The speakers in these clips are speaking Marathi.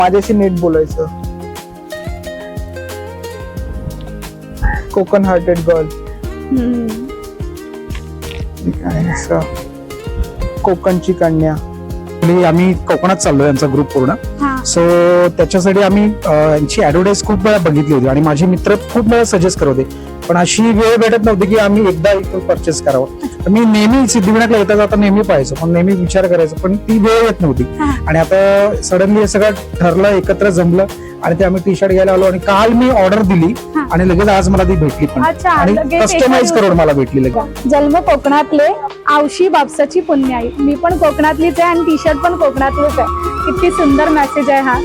माझ्याशी नीट बोलायचं. Konkan hearted girl. कोकणची कन्या. आम्ही कोकणात चाललोय यांचा ग्रुप पूर्ण. सो त्याच्यासाठी आम्ही यांची ऍडव्हर्टाईज खूप वेळा बघितली होती आणि माझे मित्र खूप वेळा सजेस्ट करत होते, पण अशी वेळ भेटत नव्हती की आम्ही एकदा इथून परचेस करावं. मी नेहमी सिद्धिविनायकला येता जाता नेहमी पाहायचो, पण नेहमी विचार करायचो, पण ती वेळ येत नव्हती. आणि आता सडनली हे सगळं ठरलं, एकत्र जमलं आणि ते आम्ही टी शर्ट घ्यायला आलो. आणि काल मी ऑर्डर दिली आणि लगेच आज मला ती भेटली पण, आणि कस्टमाइज करून मला भेटली लगेच. जन्म कोकणातले, आवशी बापसाची पुण्याई. मी पण कोकणातलीच आहे आणि टी शर्ट पण कोकणातलीच आहे. किती सुंदर मेसेज आहे हा.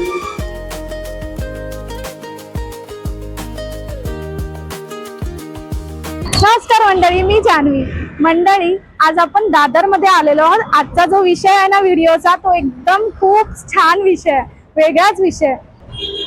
नमस्कार मंडळी, मी जान्हवी. मंडळी, आज आपण दादर मध्ये आलेलो आहोत. आजचा जो विषय आहे ना व्हिडिओचा, तो एकदम खूप छान विषय आहे, वेगळाच विषय.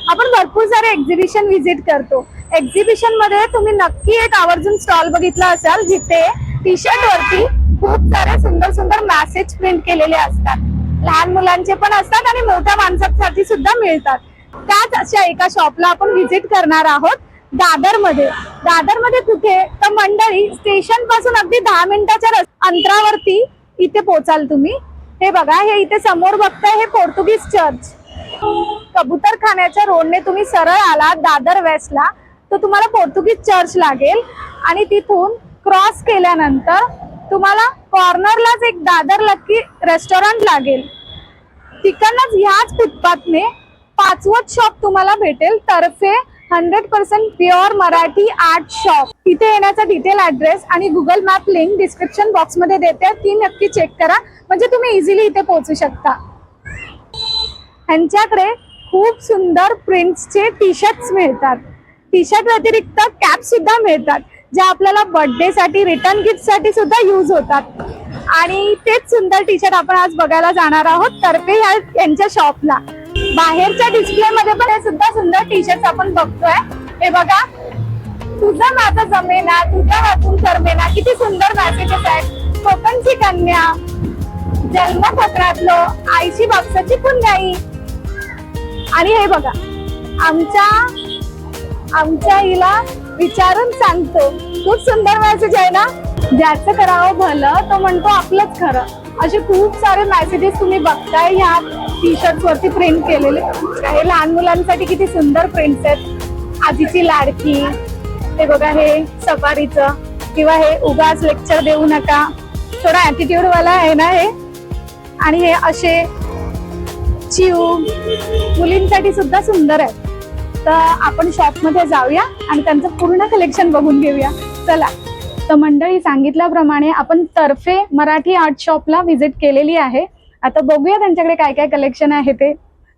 आपण भरपूर सारे एक्झिबिशन व्हिजिट करतो. एक्झिबिशन मध्ये तुम्ही नक्की एक आवर्जून स्टॉल बघितला असाल, जिथे टी शर्ट वरती खूप सारे सुंदर सुंदर मेसेज प्रिंट केलेले असतात. लहान मुलांचे पण असतात आणि मोठ्या माणसांसाठी सुद्धा मिळतात. त्याच अशा एका शॉपला आपण व्हिजिट करणार आहोत दादर मध्ये. दादर मध्ये कुठे तर मंडळी, स्टेशन पासून अगदी 10 मिनिटाच्या अंतरावरती इथे पोहोचाल तुम्ही. हे बघा, हे इथे समोर बघताय, हे पोर्तुगीज चर्च. कबूतरखान्याच्या रोडने तुम्ही सरळ आलात दादर वेस्टला तर तुम्हाला पोर्तुगीज चर्च लागेल. आणि तिथून क्रॉस केल्यानंतर तुम्हाला कॉर्नरलाच एक दादर लक्की रेस्टॉरंट लागेल. तिकडनंच ह्याच फुटपाथने 5वं शॉप तुम्हाला भेटेल, तर्फे 100% प्युअर मराठी आर्ट शॉप. तिथे येण्याचा डिटेल ऍड्रेस आणि Google map link description box मध्ये देते, ती नक्की चेक करा, म्हणजे तुम्ही इझिली इथे पोहोचू शकता. ह्यांच्याकडे खूप सुंदर प्रिंट्सचे टी शर्ट्स मिळतात. टी शर्ट व्यतिरिक्त कॅप सुद्धा मिळतात, ज्या आपल्याला बर्थडे साठी, रिटर्न गिफ्ट साठी सुद्धा यूज होतात. आणि तेच सुंदर टी शर्ट आपण आज बघायला जाणार आहोत तर्फे यांच्या शॉपला. बाहेरच्या डिस्प्ले मध्ये पण हे सुद्धा सुंदर टी शर्ट आपण बघतोय. हे बघा, तुझं माझं जमेना, तुझ्या वाचून करमेना. किती सुंदर मेसेजेस आहेत. कोकणची कन्या, जन्म कोकणातलो, आईची बापसाची पुण्याई. आणि हे बघा, आमच्या हिला विचारून सांगतो. खूप सुंदर मेसेज आहे ना. ज्याचं करावं भलं तो म्हणतो आपलंच खरं. असे खूप सारे मेसेजेस तुम्ही बघताय ह्या टी शर्ट वरती प्रिंट केलेले. हे लहान मुलांसाठी किती सुंदर प्रिंट्स आहेत. आजीची लाडकी, हे बघा, हे सफारीचं, किंवा हे उगाच लेक्चर देऊ नका, थोडा ऍटिट्यूड वाला आहे ना हे. आणि हे असे चिव मुलींसाठी सुद्धा सुंदर आहे. तर आपण शॉप मध्ये जाऊया आणि त्यांचं पूर्ण कलेक्शन बघून घेऊया. चला. तर मंडळी, सांगितल्याप्रमाणे आपण तर्फे मराठी आर्ट शॉपला व्हिजिट केलेली आहे. आता बघूया त्यांच्याकडे काय काय कलेक्शन आहे ते.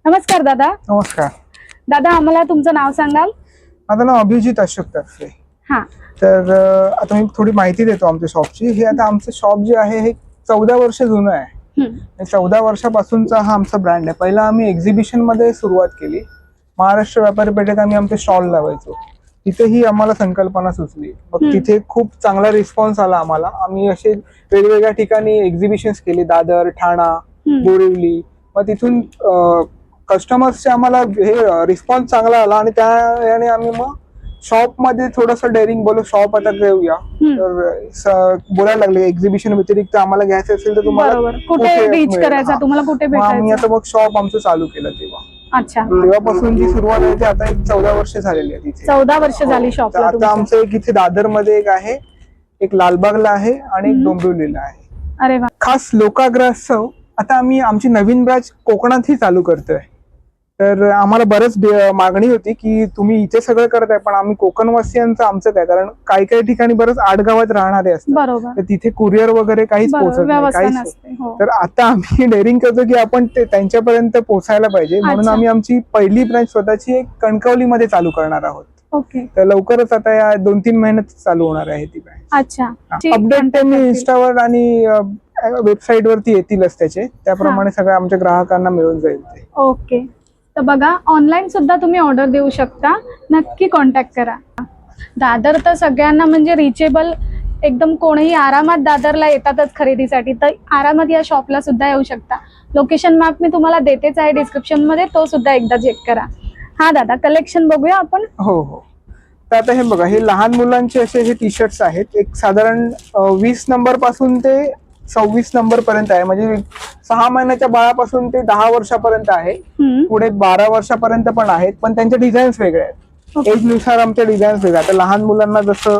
नमस्कार दादा. नमस्कार दादा, आम्हाला तुमचं नाव सांगाल? माझं नाव अभिजित अशोक तर्फे. हा. तर आता मी थोडी माहिती देतो आमच्या शॉपची. हे आता आमचं शॉप जे आहे हे 14 वर्ष जुनं आहे. 14 वर्षापासूनचा हा आमचा ब्रँड आहे. पहिला आम्ही एक्झिबिशन मध्ये सुरुवात केली. महाराष्ट्र व्यापारी पेठेत आम्ही आमचे स्टॉल लावायचो. तिथेही आम्हाला संकल्पना सुचली. मग तिथे खूप चांगला रिस्पॉन्स आला आम्हाला. आम्ही असे वेगवेगळ्या ठिकाणी एक्झिबिशन्स केली, दादर, ठाणा, बोरिवली. मग तिथून कस्टमर्सचे आम्हाला हे रिस्पॉन्स चांगला आला आणि त्याने आम्ही मग शॉप मध्ये थोडस डेअरिंग बोलू, शॉप आता घेऊया. तर बोलायला लागले एक्झिबिशन व्यतिरिक्त आम्हाला घ्यायचं असेल तर तुम्हाला कुठे रीच करायचा, तुम्हाला कुठे भेटायचं. आम्ही आता मग शॉप आमचं चालू केलं तेव्हा. अच्छा. तेव्हापासून जी सुरुवात आहे ती आता 14 वर्ष झालेली आहे तिथे. 14 वर्ष झाली शॉपला. आता आमचं एक इथे दादर मध्ये एक आहे, एक लालबागला आहे आणि एक डोंबिवलीला आहे. अरे वा. खास लोकाग्रह. आता आम्ही आमची नवीन ब्रँच कोकणातही चालू करतोय. तर आम्हाला बरंच मागणी होती की तुम्ही इथे सगळं करताय, पण आम्ही कोकणवासियांचं आमचं काय, कारण काही काही ठिकाणी बरंच आडगावात राहणारे असतात, तर तिथे कुरिअर वगैरे काहीच पोहोचत नाही, काहीच. तर आता आम्ही डेअरिंग करतो की आपण त्यांच्यापर्यंत पोहोचायला पाहिजे, म्हणून आम्ही आमची पहिली ब्रँच स्वतःची एक कणकवलीमध्ये चालू करणार आहोत. ओके. तर लवकरच आता या 2-3 महिन्यात चालू होणार आहे ती ब्रँच. अच्छा. अपडेट ते मी इन्स्टावर आणि वेबसाईट वरती येतीलच त्याचे, त्याप्रमाणे सगळ्या आमच्या ग्राहकांना मिळून जाईल ते. ओके. तर बघा, ऑनलाईन सुद्धा तुम्ही ऑर्डर देऊ शकता. नक्की कॉन्टॅक्ट करा. दादर तर सगळ्यांना म्हणजे रिचेबल एकदम कोणीही आरामात दादरला येतातच खरेदीसाठी, तर आरामात या शॉपला सुद्धा येऊ शकता. लोकेशन मॅप मी तुम्हाला देतेच आहे डिस्क्रिप्शन मध्ये, तो सुद्धा एकदा चेक करा. हा दादा, कलेक्शन बघूया आपण. हो हो. तर आता हे बघा, हे लहान मुलांचे असे हे टी शर्ट्स आहेत. एक साधारण 20 नंबर पासून ते 26 नंबर पर्यंत आहे. म्हणजे 6 महिन्याच्या बाळापासून ते 10 वर्षापर्यंत आहे. पुढे 12 वर्षापर्यंत पण आहेत, पण त्यांचे डिझाईन्स वेगळे आहेत. एज नुसार आमच्या डिझाईन्स वेगळे. आता लहान मुलांना जसं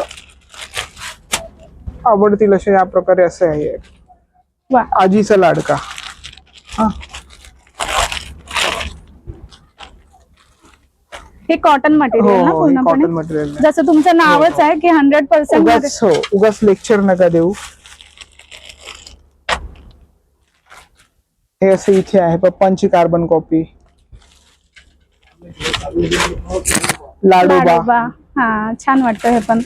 आवडतील असे या प्रकारे असे आहे. वा, आजीचा लाडका. हा, हे कॉटन मटेरियल ना हो, कॉटन पूर्णपणे, मटेरियल. जसं तुमचं नावच आहे की 100% उगाच हो, उगाच लेक्चर नका देऊ. हे असं इथे आहे, पप्पांची कार्बन कॉपी. लाडोबा. लाडोबा. हा, छान वाटतं हे पण.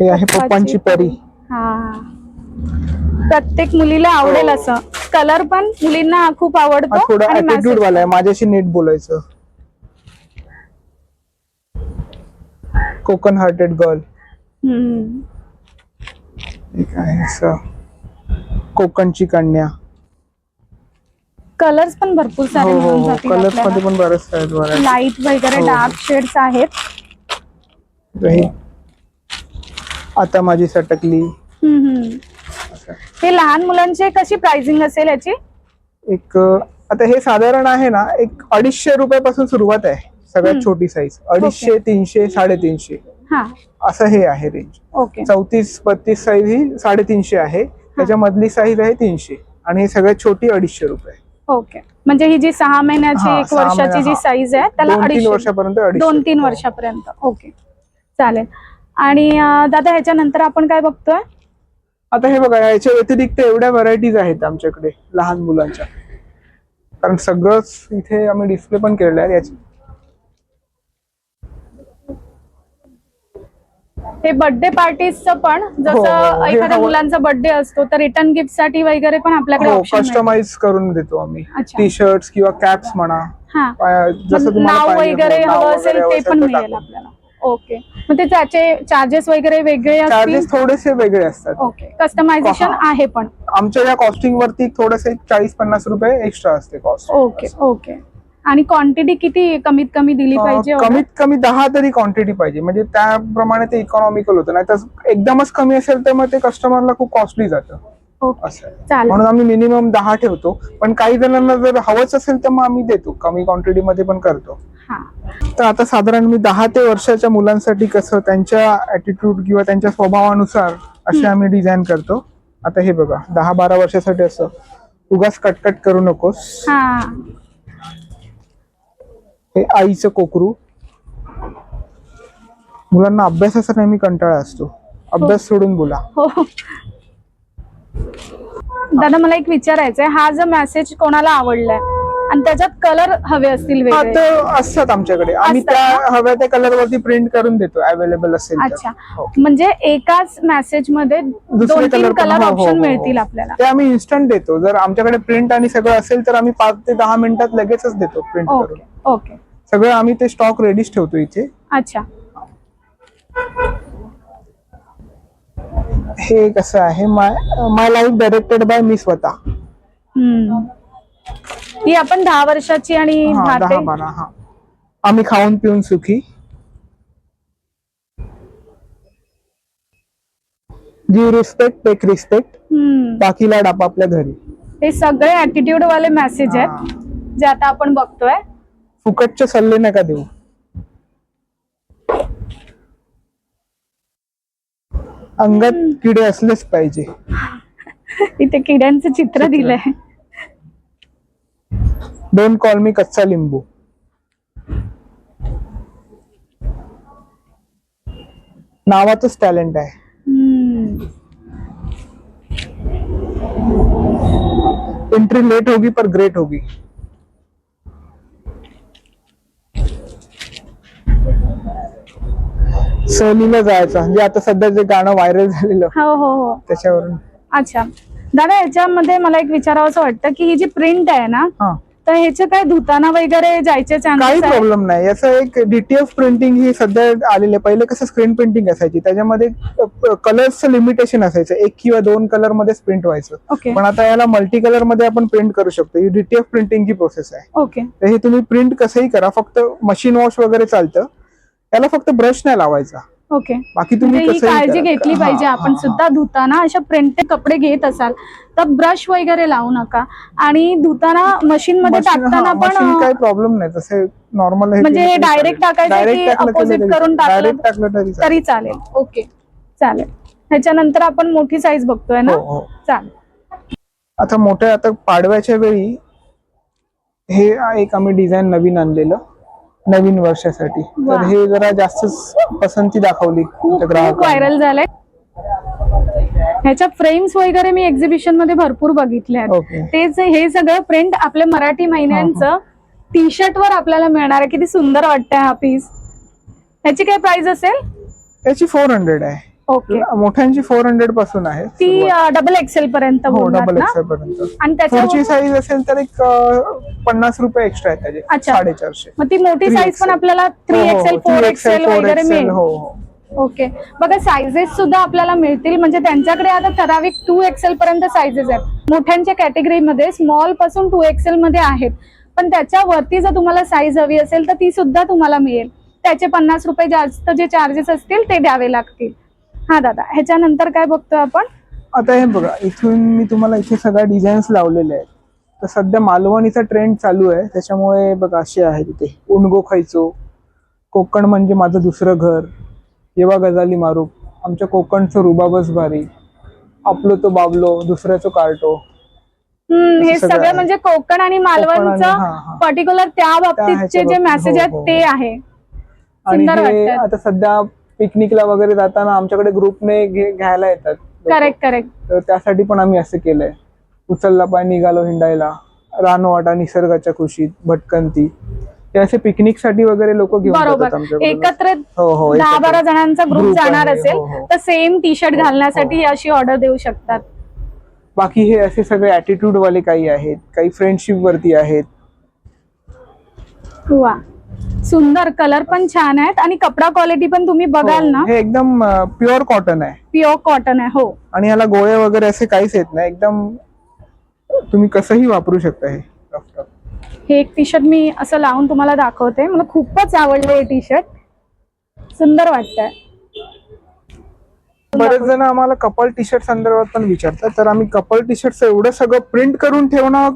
हे आहे पप्पांची परी. हा, प्रत्येक मुलीला आवडेल असं. कलर पण मुलींना खूप हा आवडतो. थोडा आणि ऍटिट्यूड message वाला आहे, माझ्याशी नीट बोलायचं. Konkan hearted girl. हम्म. एक आहे असं कोकणची कन्या. कलर्स पण भरपूर सारे हो हो मिळून हो, जातील कलर्स मध्ये आपल्याला. पण बरेच आहेत. बरेच. लाईट वगैरे हो. डार्क शेड्स आहेत. हे आता माझी सटकली. असं. हे लहान मुलांचे कशी प्राइसिंग असेल याची? एक आता हे साधारण आहे ना, एक 250 रुपयापासून सुरुवात आहे. सगळ्यात छोटी साईज 250, 300, 350 हा, असं हे आहे रेंज. ओके. 34-32 साईज ही 350 आहे. त्याच्या मधली साईज आहे 300 आणि ही सगळ्यात छोटी 250 रुपये. ओके, म्हणजे ही जी 6 महिन्याची, हा, 1 6 वर्षाची महिना, जी हा. साईज आहे त्याला 2-3 वर्षापर्यंत 250. 2-3 वर्षापर्यंत. ओके, चालेल. आणि दादा ह्याच्यानंतर आपण काय बघतोय? आता हे बघा, याच्या व्यतिरिक्त एवढ्या व्हरायटीज आहेत आमच्याकडे लहान मुलांच्या. कारण सगळंच इथे आम्ही डिस्प्ले पण केलेलं आहे याची. हे बर्थडे पार्टीजचं पण, हो, जसं हे एखाद्या हवं. मुलांचा बर्थडे असतो तर रिटर्न गिफ्ट साठी वगैरे पण आपल्याकडे हो, ऑप्शन आहे. कस्टमाइज करून देतो आम्ही. अच्छा. टी शर्ट्स किंवा कॅप्स म्हणा. हा, जसं तुम्हाला नाव पाहिजे, वगैरे नाव हवं असेल वगैरे ते असेल पण तर मिळेल टाकू. आपल्याला. ओके, मग ते त्याचे चार्जेस वगैरे वेगळे असतील? चार्जेस थोडेसे वेगळे असतात. ओके, कस्टमायझेशन हा. आहे पण. आमच्या या कॉस्टिंग वरती थोडेसे 40-50 रुपये एक्स्ट्रा असते कॉस्ट. Okay okay. आणि क्वांटिटी किती कमीत कमी दिली पाहिजे? कमीत कमी 10 तरी क्वांटिटी पाहिजे, म्हणजे त्याप्रमाणे ते इकॉनॉमिकल होतं. नाही तर एकदमच कमी असेल तर मग ते कस्टमरला खूप कॉस्टली जातं. ओके, असं आहे. चालेल. म्हणून आम्ही मिनिमम 10 ठेवतो, पण काही जणांना जर हवंच असेल तर मग आम्ही देतो, कमी क्वांटिटी मध्ये पण करतो. हा, तर आता साधारण मी 10 ते वर्षाच्या मुलांसाठी कसं त्यांच्या ऍटिट्यूड किंवा त्यांच्या स्वभावानुसार असे आम्ही डिझाईन करतो. आता हे बघा, 10-12 वर्षासाठी असं उगाच कटकट करू नकोस. हा, हे आईचं कोकरू. मुलांना अभ्यासाचा नेहमी कंटाळा असतो, अभ्यास सोडून बोला. हो. दादा, मला एक विचारायचंय, हा जो मेसेज कोणाला आवडलाय आणि त्याच्यात कलर हवे असतील हा, वेगळे? तर असतात आमच्याकडे. आम्ही असतात त्या हव्या त्या कलर वरती प्रिंट करून देतो, अवेलेबल असेल तर. अच्छा, हो. म्हणजे एकाच मेसेज मध्ये दुसरे 2-3 पण- कलर हो, हो, ऑप्शन हो, मिळतील हो. आपल्याला? ते आम्ही इन्स्टंट देतो. जर आमच्याकडे प्रिंट आणि सगळं असेल तर आम्ही 5 ते 10 मिनिटात लगेचच देतो प्रिंट करून. ओके ओके, सगळं आम्ही ते स्टॉक रेडीच ठेवतो इथे. अच्छा. हे कसं आहे, माय लाईफ डायरेक्टेड बाय मी स्वतः. ही आपण 10 वर्षाची आणि हा, 10 ते 10-12. हा, आम्ही खाऊन पिऊन सुखी. गिव्ह रिस्पेक्ट, टेक रिस्पेक्ट, बाकी लाड आपापल्या घरी. हे सगळे ऍटिट्यूड वाले मेसेज आहेत जे आता आपण बघतोय. फुकटचे सल्ले नका देऊ. अंगात किडे असलेच पाहिजे. इथे किड्यांचं चित्र दिलंय. डोंट कॉल मी कच्चा लिंबू. नावातच टॅलेंट आहे. एंट्री लेट होगी पर ग्रेट होगी. सहलीला जायचं म्हणजे आता सध्या जे गाणं व्हायरल झालेलं हो हो हो, त्याच्यावरून. अच्छा. दादा, याच्यामध्ये मला एक विचारावं असं वाटतं की ही जी प्रिंट आहे ना, हा, तर ह्याचे काय धुताना वगैरे जायचे काही चान्सेस आहे? प्रॉब्लेम नाही. याचं एक डीटीएफ प्रिंटिंग ही सध्या आलेली आहे. पहिले कसं स्क्रीन प्रिंटिंग असायची, त्याच्यामध्ये कलर्सचं लिमिटेशन असायचं, 1 किंवा 2 कलर मध्येच प्रिंट व्हायचं. ओके पण आता याला मल्टी कलर मध्ये आपण प्रिंट करू शकतो. ही डीटीएफ प्रिंटिंगची प्रोसेस आहे. ओके तर हे तुम्ही प्रिंट कसंही करा, फक्त मशीन वॉश वगैरे चालतं. याला फक्त ब्रश नाही लावायचा, ओके. बाकी तुम्ही म्हणजे ही कसंही काळजी करा. घेतली पाहिजे. हा, आपण हा, सुद्धा धुताना अशा प्रिंटेड कपडे घेत असाल तर ब्रश वगैरे लावू नका. आणि धुताना मशीन मध्ये टाकताना मशीन पण काही प्रॉब्लेम नाही, तसे नॉर्मल म्हणजे डायरेक्ट टाकायचं की अपोजिट करून डायरेक्ट टाकलं टाकलं तरी तरी चालेल? ओके चालेल. ह्याच्यानंतर आपण मोठी साईज बघतोय ना? हो. चालेल. आता मोठ्या आता पाडव्याच्या वेळी हे एक आम्ही डिझाईन नवीन आणलेलं नवीन वर्षासाठी, वा. तर हे जरा जास्तच पसंती दाखवली खूप ग्राहकांनी. व्हायरल झालंय. ह्याच्या फ्रेम्स वगैरे मी एक्झिबिशन मध्ये भरपूर बघितले आहेत. ओके. तेच हे सगळं प्रिंट आपल्या मराठी महिन्यांचं टी शर्ट वर आपल्याला मिळणार आहे. किती सुंदर वाटतंय हा पीस. ह्याची काय प्राइस असेल? त्याची 400 आहे. ओके. मोठ्यांची 400 पासून आहे ती डबल एक्सेल पर्यंत हो, बोललात डबल ना? एक्सेल पर्यंत. आणि पुढची त्याच्या साईज असेल तर एक 50 रुपये एक्स्ट्रा आहे त्याचे, अच्छा. 450. मग ती मोठी 3 साईज पण XL. आपल्याला हो, 3 हो, एक्सेल 4 एक्सेल 4 वगैरे XL, मिळेल. हो. ओके. बघा साईजेस सुद्धा आपल्याला मिळतील. म्हणजे त्यांच्याकडे आता ठराविक 2 एक्सेल पर्यंत साईजेस आहेत. मोठ्यांच्या कॅटेगरीमध्ये स्मॉल पासून 2 एक्सेल मध्ये आहेत. पण त्याच्यावरती जर तुम्हाला साईज हवी असेल तर ती सुद्धा तुम्हाला मिळेल. त्याचे 50 रुपये जास्त जे चार्जेस असतील ते द्यावे लागतील. हा दादा, ह्याच्यानंतर काय बघतोय आपण? आता हे बघा, इथून मी तुम्हाला इथे सगळ्या डिझाईन्स लावलेले आहेत. तर सध्या मालवणीचा ट्रेंड चालू आहे, त्याच्यामुळे बघा असे आहे तिथे उणगो खायचो, कोकण म्हणजे माझं दुसरं घर, येवा गजाली मारू, आमच्या कोकणचं रुबाबच भारी, आपलो तो बाबलो, दुसऱ्याचं कार्टो. हे असं सगळं सगळं आहे. म्हणजे कोकण आणि मालवणचं हा. पर्टिक्युलर त्या बाबतीतचे ह्याच्या जे बाबतीत, मेसेज हो, आहेत हो, ते हो. आहे. आणि सुंदर हे वाटतं. आता सध्या पिकनिकला वगैरे जाताना आमच्याकडे ग्रुपने घ्यायला येतात लोकं. Correct correct. तर त्यासाठी पण आम्ही असं केलंय. उचलला पाय निघालो हिंडायला, रानवाटा निसर्गाच्या खुशीत, भटकंती, हे असे पिकनिक साठी वगैरे लोक घेऊन बरोबर. जातात आमच्याकडे. एकत्र हो, 10-12 जणांचा ग्रुप Group जाणार आहे, असेल हो, हो. तर सेम टी शर्ट घालण्यासाठी अशी ऑर्डर देऊ शकतात. बाकी हे असे सगळे ऍटिट्यूड वाले काही आहेत, काही फ्रेंडशिप वरती आहेत. वा, सुंदर. कलर पण छान आहेत आणि कपडा क्वालिटी पण तुम्ही बघाल ना, हे एकदम प्युअर कॉटन आहे प्युअर कॉटन आहे. हो. आणि याला गोळे वगैरे असे काहीच येत नाही. एकदम तुम्ही कसंही वापरू शकता हे. हे एक टी शर्ट मी असं लावून तुम्हाला दाखवते. मला खूपच आवडलं हे टी शर्ट. सुंदर वाटतंय. बरेच जण आम्हाला कपल टी शर्ट संदर्भात पण विचारतात, तर आम्ही कपल टी शर्टचं एवढं सगळं प्रिंट करून ठेवणं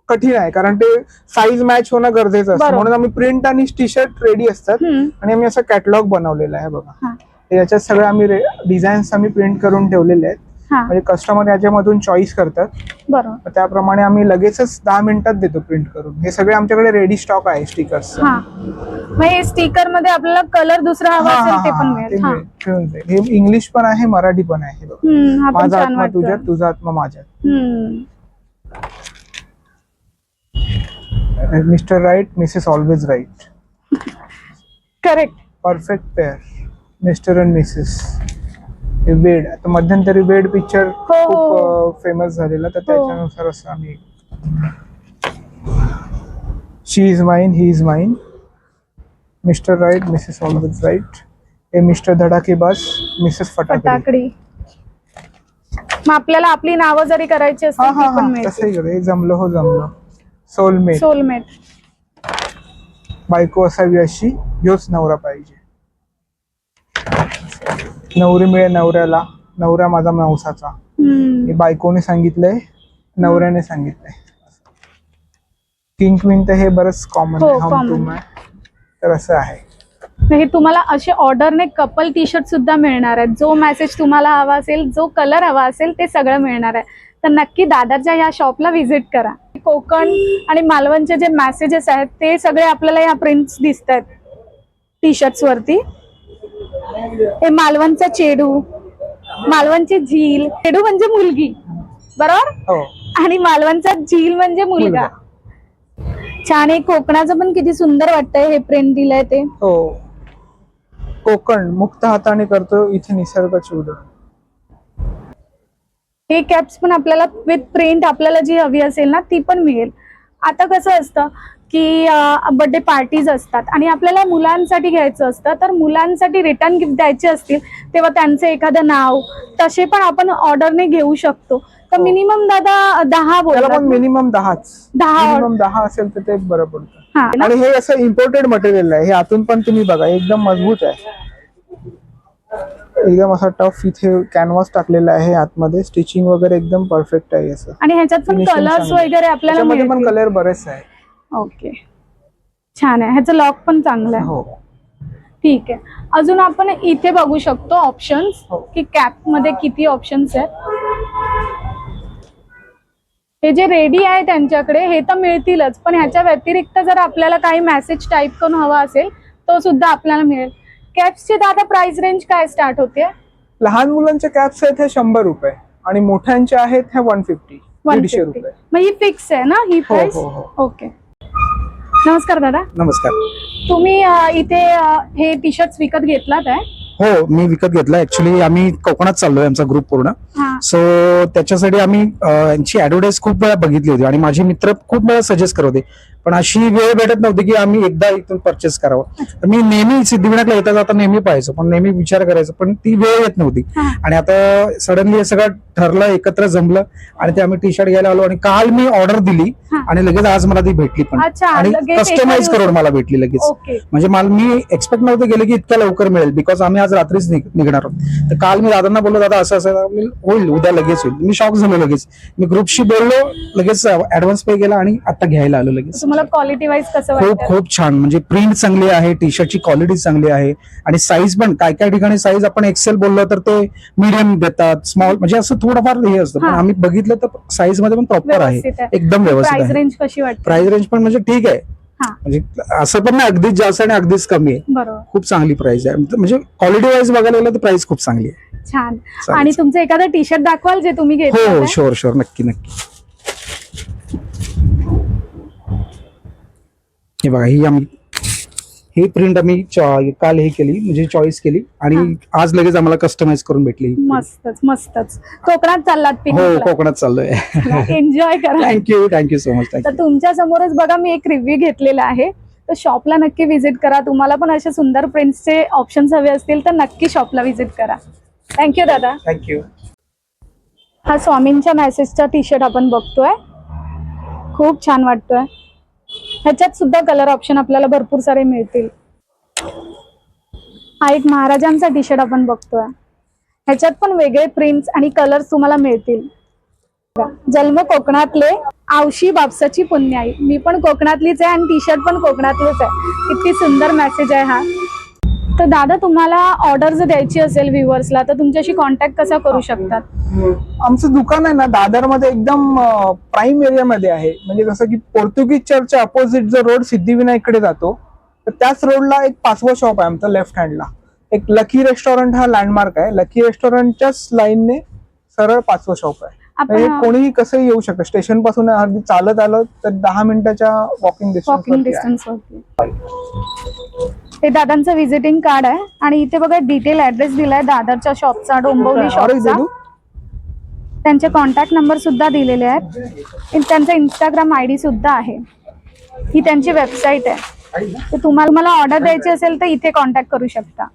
कठीण आहे, कारण ते साईज मॅच होणं गरजेचं असतं. बरोबर. म्हणून आम्ही प्रिंट आणि टी शर्ट रेडी असतात आणि आम्ही असं कॅटलॉग बनवलेला आहे बघा. हा. याच्यात सगळे आम्ही डिझाईन्स आम्ही प्रिंट करून ठेवलेले आहेत. हा, म्हणजे कस्टमर याच्यामधून चॉईस करतात, बरोबर. त्याप्रमाणे आम्ही लगेचच 10 मिनिटात देतो प्रिंट करून. हे सगळे आमच्याकडे रेडी स्टॉक आहे स्टिकर्स. हा, मग हे स्टिकर मध्ये आपल्याला कलर दुसरा हवा असेल ते पण मिळेल. हा. हे इंग्लिश पण आहे, मराठी पण आहे. हे बघा. हा पण माझा छान आत्मा तुझ्यात, वाटतं. तुझा आत्मा माझ्यात. Mr right, Mrs always right. Correct. Perfect pair, Mr and Mrs. हे वेड, आता मध्यंतरी वेड पिक्चर खूप फेमस झालेला, तर त्याच्यानुसार असं आम्ही she is mine, he is mine, Mr right, Mrs always right. हे मिस्टर धडाकेबाज, मिसेस फटाकडी. फटाकडी. मग आपल्याला आपली नावं जरी करायची असतील ती पण मिळतील. तसंही करू. हे जमलं हो जमलं. Soulmate, soulmate. बायको असावी अशी, ह्योच नवरा पाहिजे. नवरी मिळे नवऱ्याला, नवरा माझा मांसाचा. हे बायकोने सांगितलंय, नवऱ्याने सांगितलंय. किंग क्वीन तर हे बरंच कॉमन आहे. हम तुम आहे, तर असं आहे. हे तुम्हाला असे ऑर्डरने कपल टी शर्ट सुद्धा मिळणार आहेत. जो मेसेज तुम्हाला हवा असेल, जो कलर हवा असेल ते सगळं मिळणार आहे. तर नक्की दादाच्या या शॉपला व्हिजिट करा. कोकण आणि मालवणचे जे मेसेजेस आहेत ते सगळे आपल्याला या प्रिंट्स दिसत आहेत टी शर्ट्स वरती. हे मालवणचा चेडू, मालवणची झील. चेडू म्हणजे मुलगी, बरोबर, हो, आणि मालवणचा झील म्हणजे मुलगा. छान. आहे कोकणाचं पण किती सुंदर वाटतंय हे प्रिंट दिलंय ते. हो. कोकण मुक्त हाताने करतो इथे निसर्गाची उधळण. हे कॅप्स पण आपल्याला विथ प्रिंट आपल्याला जी हवी असेल ना ती पण मिळेल. आता कसं असतं की बर्थडे पार्टीज असतात आणि आपल्याला मुलांसाठी घ्यायचं असतं, तर मुलांसाठी रिटर्न गिफ्ट द्यायचे असतील तेव्हा त्यांचं एखादं नाव तसे पण आपण ऑर्डरने घेऊ शकतो. तर मिनिमम दादा 10 त्याला पण बोलतात. मिनिमम 10च. 10 मिनिमम 10 असेल तर ते बरं पडतं. हा ना? आणि हे असं इम्पोर्टेड मटेरियल आहे. हे आतून पण तुम्ही बघा एकदम मजबूत आहे. एकदम असा टफ इथे कॅनव्हास टाकलेला आहे आतमध्ये. स्टिचिंग वगैरे एकदम परफेक्ट आहे असं. आणि ह्याच्यात पण Finishing कलर्स चांगलं आहे. वगैरे आपल्याला त्याच्यामध्ये पण मिळतील. कलर बरेच आहे. ओके, छान आहे. ह्याचं लॉक पण चांगलं आहे. हो. ठीक आहे. अजून आपण इथे बघू शकतो ऑप्शन्स हो. की कॅप मध्ये किती ऑप्शन्स आहेत. हे जे रेडी आहे त्यांच्याकडे हे तर मिळतीलच, पण ह्याच्या व्यतिरिक्त जर आपल्याला काही मेसेज टाईप करून हवा असेल तो सुद्धा आपल्याला मिळेल. कॅप्सची दादा प्राइस रेंज काय स्टार्ट होते? लहान मुलांचे कॅप्स आहेत हे 100 रुपये आणि मोठ्यांचे आहेत हे 150, 150 रुपये. मग ही फिक्स आहे ना ही हो प्राइस? हो हो. ओके. नमस्कार दादा, नमस्कार. तुम्ही इथे हे टी शर्ट विकत घेतलात आहे? हो, मी विकत घेतला. ऍक्च्युली आम्ही कोकणात चाललोय, आमचा ग्रुप पूर्ण. हा. सो त्याच्यासाठी आम्ही यांची ऍडव्हर्टाईज खूप वेळा बघितली होती आणि माझे मित्र खूप वेळा सजेस्ट करत होते, पण अशी वेळ भेटत नव्हती की आम्ही एकदा इथून परचेस करावं. तर मी नेहमी सिद्धिविनायकला येता जाता नेहमी पाहायचो, पण नेहमी विचार करायचो, पण ती वेळ येत नव्हती. हा. आणि आता सडनली हे सगळं ठरलं, एकत्र जमलं आणि ते आम्ही टी शर्ट घ्यायला आलो आणि काल मी ऑर्डर दिली हा. आणि लगेच आज मला ती भेटली पण. अच्छा, आणि लगेच एका कस्टमाइज दिवसात. करून मला भेटली लगेच. ओके. म्हणजे मी एक्सपेक्ट नव्हतं केलं की इतक्या लवकर मिळेल, बिकॉज आम्ही आज रात्रीच निघणार आहोत. तर काल मी दादांना बोललो, दादा असं असं होईल, उद्या लगेच होईल. मी शॉक झालो लगेच. मी ग्रुपशी बोललो, लगेच ऍडव्हान्स पे केला आणि आता घ्यायला आलो लगेच. तुम्हाला क्वालिटी वाईज कसं खूप वाटतं? खूप छान. म्हणजे प्रिंट चांगली आहे, टी शर्टची क्वालिटी चांगली आहे आणि साईज पण काय काय ठिकाणी साईज आपण एक्सेल बोललो तर ते मीडियम देतात, स्मॉल, म्हणजे असं थोडंफार हे असतं. पण हा. आम्ही बघितलं तर साईज मध्ये पण प्रॉपर आहे, व्यवस्थित आहे. एकदम व्यवस्थित प्राइस आहे. रेंज कशी वाटते? प्राइस रेंज पण म्हणजे ठीक आहे, हा. म्हणजे असं पण नाही अगदीच जास्त आणि अगदीच कमी आहे. बरोबर, खूप चांगली प्राइस आहे. म्हणजे क्वालिटी वाईज बघायला गेलं तर प्राइस खूप चांगली आहे. छान. चालेल. आणि तुमचं एखादं टी शर्ट दाखवाल जे तुम्ही हो घेतलं? हो, शुअर शुअर, नक्की नक्की. हे बघा, ही प्रिंट आम्ही काल हे केली, म्हणजे चॉईस केली आणि आज लगेच आम्हाला कस्टमाइज करून भेटली ही print. मस्तच मस्तच. कोकणात चाललात हो, पिकनिकला? कोकणात चाललोय. एन्जॉय करा. Thank you so much. तर तुमच्या समोरच बघा मी एक रिव्ह्यू घेतलेला आहे, तर शॉपला नक्की व्हिजिट करा. तुम्हाला पण असे सुंदर प्रिंट्सचे ऑप्शन्स हवे असतील तर नक्की शॉपला व्हिजिट करा. थँक्यू दादा. थँक्यू. हा स्वामींच्या मेसेजचा टी शर्ट आपण बघतोय, खूप छान वाटतोय. ह्याच्यात सुद्धा कलर ऑप्शन आपल्याला भरपूर सारे मिळतील. हा एक महाराजांचा टी शर्ट आपण बघतोय, ह्याच्यात पण वेगळे प्रिंट्स आणि कलर्स तुम्हाला मिळतील. जन्म कोकणातले, आवशी बापसाची पुण्याई. मी पण कोकणातलीच आहे आणि टी शर्ट पण कोकणातलेच आहे. किती सुंदर मेसेज आहे हा. तर दादा, तुम्हाला ऑर्डर जर द्यायची असेल व्ह्युअर्सला तर तुमच्याशी कॉन्टॅक्ट कसा करू शकतात? आमचं दुकान आहे ना दादरमध्ये एकदम प्राईम एरियामध्ये आहे. म्हणजे जसं की पोर्तुगीज चर्चच्या अपोजिट जो रोड सिद्धिविनायककडे जातो तर त्याच रोडला एक 5वं शॉप आहे आमचं लेफ्ट हँडला. एक लकी रेस्टॉरंट हा लँडमार्क आहे. लकी रेस्टॉरंटच्याच लाईनने सरळ 5वं शॉप आहे. हे कोणीही कसंही येऊ शकतं. स्टेशन पासून अगदी चालत आलं तर 10 मिनिटाच्या वॉकिंग डिस्टन्स वरती. हे दादांचं व्हिजिटिंग कार्ड आहे आणि इथे बघा डिटेल ऍड्रेस दिलाय दादरच्या शॉपचा, डोंबिवली शॉपचा. त्यांचे कॉन्टॅक्ट नंबर सुद्धा दिलेले आहेत. त्यांचा इंस्टाग्राम आयडी सुद्धा आहे. ही त्यांची वेबसाईट आहे. तर तुम्हाला ऑर्डर द्यायची असेल तर इथे कॉन्टॅक्ट करू शकता.